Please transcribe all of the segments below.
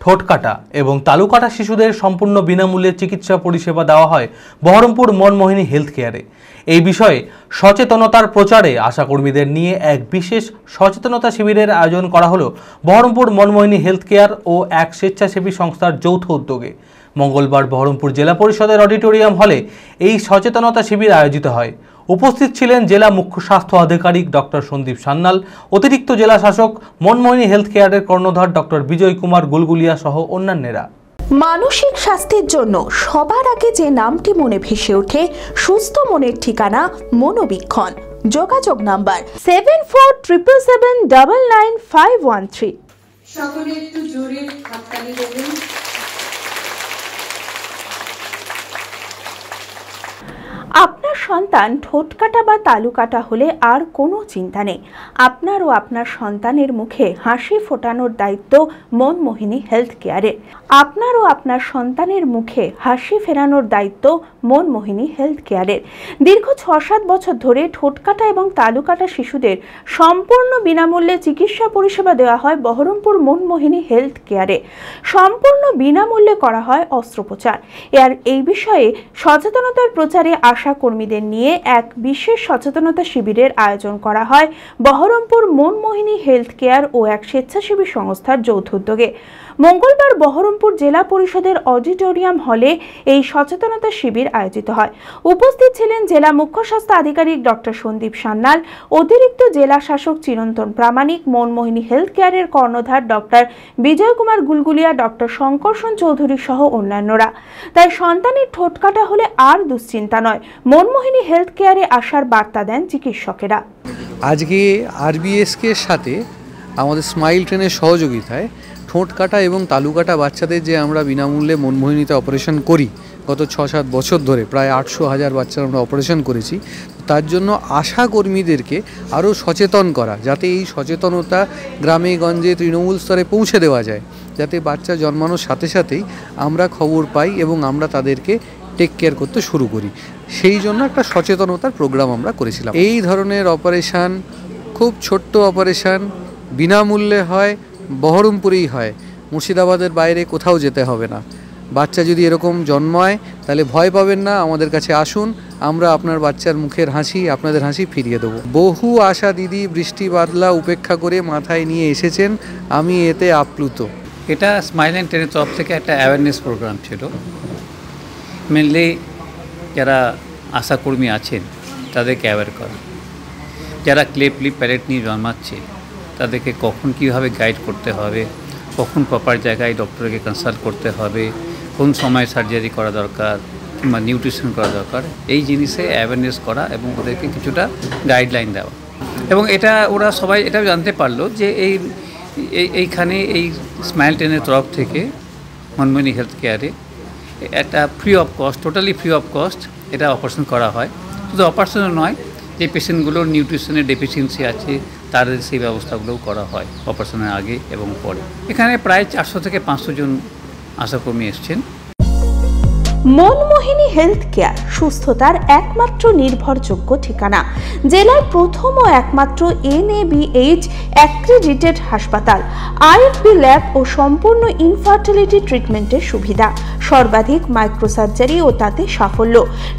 ঠোঁটকাটা এবং তালুকাটা শিশুদের সম্পূর্ণ বিনামূল্যে চিকিৎসা পরিষেবা দেওয়া হয় বহরমপুর মনমোহিনী হেলথ কেয়ারে। এই বিষয়ে সচেতনতার প্রচারে আশাকর্মীদের নিয়ে এক বিশেষ সচেতনতা শিবিরের আয়োজন করা হলো বহরমপুর মনমোহিনী হেলথ কেয়ার ও এক স্বেচ্ছাসেবী সংস্থার যৌথ উদ্যোগে। মঙ্গলবার বহরমপুর জেলা পরিষদের অডিটোরিয়াম হলে এই সচেতনতা শিবির আয়োজিত হয়। উপস্থিত ছিলেন জেলা মুখ্য স্বাস্থ্য আধিকারিক ডক্টর সন্দীপ সান্যাল, অতিরিক্ত জেলা শাসক মনমোহিনী হেলথ কেয়ারের কর্ণধার ডক্টর বিজয় কুমার গুলগুলিয়া সহ অন্যান্যরা। মানসিক স্বাস্থ্যের জন্য সবার আগে যে নামটি মনে ভেসে ওঠে, সুস্থ মনের ঠিকানা মনোবীক্ষণ। যোগাযোগ নাম্বার 7477799513। সকলে একটু জোরে হাততালি দেবেন। আপনার সন্তান ঠোঁটকাটা বা তালুকাটা হলে আর কোনো চিন্তা নেই। আপনার ও আপনার সন্তানের মুখে হাসি ফোটানোর দায়িত্ব মনমোহিনী হেলথ কেয়ারের। আপনার ও আপনার সন্তানের মুখে হাসি ফেরানোর দায়িত্ব মনমোহিনী হেলথ কেয়ারের। দীর্ঘ 6-7 বছর ধরে ঠোঁটকাটা এবং তালুকাটা শিশুদের সম্পূর্ণ বিনামূল্যে চিকিৎসা পরিষেবা দেওয়া হয় বহরমপুর মনমোহিনী হেলথ কেয়ারে। সম্পূর্ণ বিনামূল্যে করা হয় অস্ত্রোপচার। আর এই বিষয়ে সচেতনতার প্রচারে আশা কর্মীদের নিয়ে এক বিশেষ সচেতনতা শিবিরের আয়োজন করা হয় বহরমপুর মনমোহিনী হেলথ কেয়ার ও এক স্বেচ্ছাসেবী সংস্থার যৌথ উদ্যোগে। মঙ্গলবার বহরমপুর জেলা পরিষদের অডিটোরিয়াম হলে এই সচেতনতা শিবির আয়োজিত হয়। উপস্থিত ছিলেন জেলা মুখ্য স্বাস্থ্য আধিকারিক ডক্টর সন্দীপ সান্যাল, অতিরিক্ত জেলা শাসক চিরন্তন প্রামাণিক, মনমোহিনী হেলথ কেয়ারের কর্ণধার ডক্টর বিজয় কুমার গুলগুলিয়া, ডক্টর শঙ্করসন চৌধুরী সহ অন্যান্যরা। তাই সন্তানের ঠোঁটকাটা হলে আর দুশ্চিন্তা নয়, মনমোহিনী হেলথ কেয়ারে আসার বার্তা দেন চিকিৎসকেরা। আজকে আরবিএসকে সাথে আমাদের স্মাইল ট্রেনের সহযোগিতায় ঠোঁটকাটা এবং তালুকাটা বাচ্চাদের যে আমরা বিনামূল্যে মনমোহিনীতে অপারেশন করি, গত 6-7 বছর ধরে প্রায় 800,000 বাচ্চার আমরা অপারেশন করেছি। তার জন্য আশা কর্মীদেরকে আরও সচেতন করা, যাতে এই সচেতনতা গ্রামে গঞ্জে তৃণমূল স্তরে পৌঁছে দেওয়া যায়, যাতে বাচ্চা জন্মানোর সাথে সাথেই আমরা খবর পাই এবং আমরা তাদেরকে টেক কেয়ার করতে শুরু করি। সেই জন্য একটা সচেতনতার প্রোগ্রাম আমরা করেছিলাম। এই ধরনের অপারেশান, খুব ছোট্ট অপারেশান, বিনামূল্যে হয়, বহরমপুরেই হয়, মুর্শিদাবাদের বাইরে কোথাও যেতে হবে না। বাচ্চা যদি এরকম জন্মায় তাহলে ভয় পাবেন না, আমাদের কাছে আসুন, আমরা আপনার বাচ্চার মুখের হাসি, আপনাদের হাসি ফিরিয়ে দেবো। বহু আশা দিদি বৃষ্টি বাদলা উপেক্ষা করে মাথায় নিয়ে এসেছেন, আমি এতে আপ্লুত। এটা স্মাইল অ্যান্ড ট্রেনের তরফ থেকে একটা অ্যাওয়ারনেস প্রোগ্রাম ছিল। মেনলি যারা আশাকর্মী আছেন তাদেরকে অ্যাওয়ার করা, যারা ক্লিপ প্যালেট নিয়ে জন্মাচ্ছে তাদেরকে কখন কীভাবে গাইড করতে হবে, কখন প্রপার জায়গায় ডক্টরকে কনসাল্ট করতে হবে, কোন সময় সার্জারি করা দরকার কিংবা নিউট্রিশন করা দরকার, এই জিনিসে অ্যাওয়ারনেস করা এবং ওদেরকে কিছুটা গাইডলাইন দেওয়া। এবং এটা ওরা সবাই এটাও জানতে পারলো যে এইখানে এই স্মাইল ট্রেনের তরফ থেকে মনমোহিনী হেলথ কেয়ারে একটা free of cost, totally free of cost এটা অপারেশন করা হয়। শুধু অপারেশনও নয়, যে পেশেন্টগুলোর নিউট্রিশনের ডেফিসিয়েন্সি আছে তাদের সেই ব্যবস্থাগুলোও করা হয় অপারেশনের আগে এবং পরে। এখানে প্রায় 400 থেকে 500 জন আশাকর্মী এসছেন। মনমোহিনী হেলথ কেয়ার সুস্থতার একমাত্র নির্ভরযোগ্য ঠিকানা। জেলার প্রথম ও একমাত্র NABH অ্যাক্রেডিটেড হাসপাতাল, IFB ল্যাব ও সম্পূর্ণ ইনফার্টিলিটি ট্রিটমেন্টের সুবিধা, সর্বাধিক মাইক্রোসার্জারি ও তাতে সাফল্য,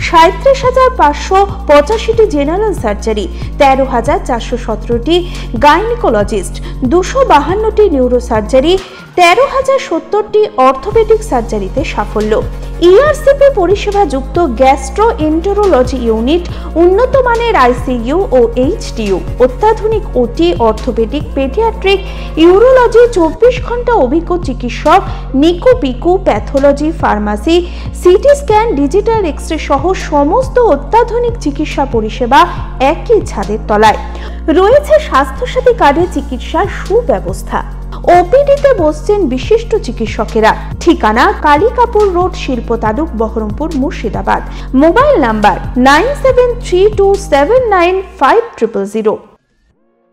37,585টি জেনারেল সার্জারি, 13,417টি গাইনিকোলজিস্ট, 252টি নিউরোসার্জারি, 13,070টি অর্থোপেডিক সার্জারিতে সাফল্য। ERCP পরিষেবা যুক্ত গ্যাস্ট্রোএন্টেরোলজি ইউনিট, উন্নত মানের ICU ও HDU, অত্যাধুনিক OT, অর্থোপেডিক, পেডিয়াট্রিক, ইউরোলজি, 24 ঘন্টা অভিজ্ঞ চিকিৎসক, NICU PICU, pathology, pharmacy, CT scan, digital X-ray সহ সমস্ত অত্যাধুনিক চিকিৎসা পরিষেবা একই ছাদের তলায়। রয়েছে স্বাস্থ্যসাথী কার্ডে চিকিৎসার সুব্যবস্থা। ওপিডিতে বসছেন বিশিষ্ট চিকিৎসকেরা। ঠিকানা কালিকাপুর রোড, শিল্প তালুক, বহরমপুর, মুর্শিদাবাদ। Mobile number 9732795000।